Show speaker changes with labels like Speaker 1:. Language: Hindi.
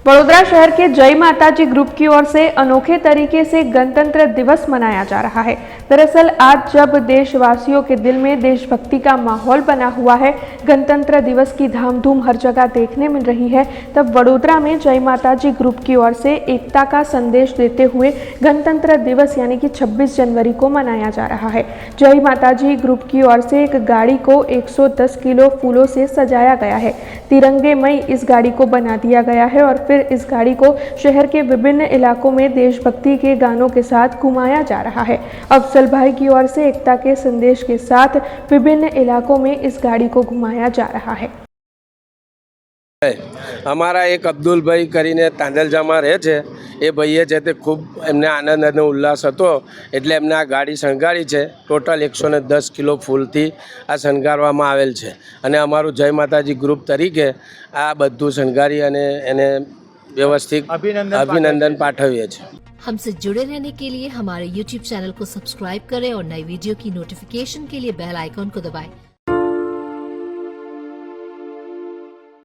Speaker 1: वडोदरा शहर के जय माताजी ग्रुप की ओर से अनोखे तरीके से गणतंत्र दिवस मनाया जा रहा है। दरअसल आज जब देशवासियों के दिल में देशभक्ति का माहौल बना हुआ है, गणतंत्र दिवस की धामधूम हर जगह देखने मिल रही है, तब वडोदरा में जय माताजी ग्रुप की ओर से एकता का संदेश देते हुए गणतंत्र दिवस यानी कि 26 जनवरी को मनाया जा रहा है। जय माताजी ग्रुप की ओर से एक गाड़ी को 110 किलो फूलों से सजाया गया है। तिरंगेमय इस गाड़ी को बना दिया गया है और फिर इस गाड़ी को शहर के विभिन्न इलाकों में देशभक्ति के गानों के साथ घुमाया जा रहा है। अफजल भाई की ओर से एकता के संदेश के साथ विभिन्न इलाकों में इस गाड़ी को घुमाया जा रहा है।
Speaker 2: અમારા એક અબ્દુલભાઈ કરીને તાંદલજામાં રહે છે, એ ભાઈએ છે તે ખૂબ એમને આનંદ અને ઉલ્લાસ હતો એટલે એમને આ ગાડી શણગારી છે। ટોટલ 110 કિલો ફૂલથી આ શણગારવામાં આવેલ છે અને અમારું જય માતાજી ગ્રુપ તરીકે આ બધું શણગારી અને એને વ્યવસ્થિત અભિનંદન પાઠવીએ છીએ।
Speaker 3: हमसे जुड़े रहने के लिए हमारे YouTube चैनल को सब्सक्राइब करें और नई वीडियो की नोटिफिकेशन के लिए बेल आइकॉन को दबाएं।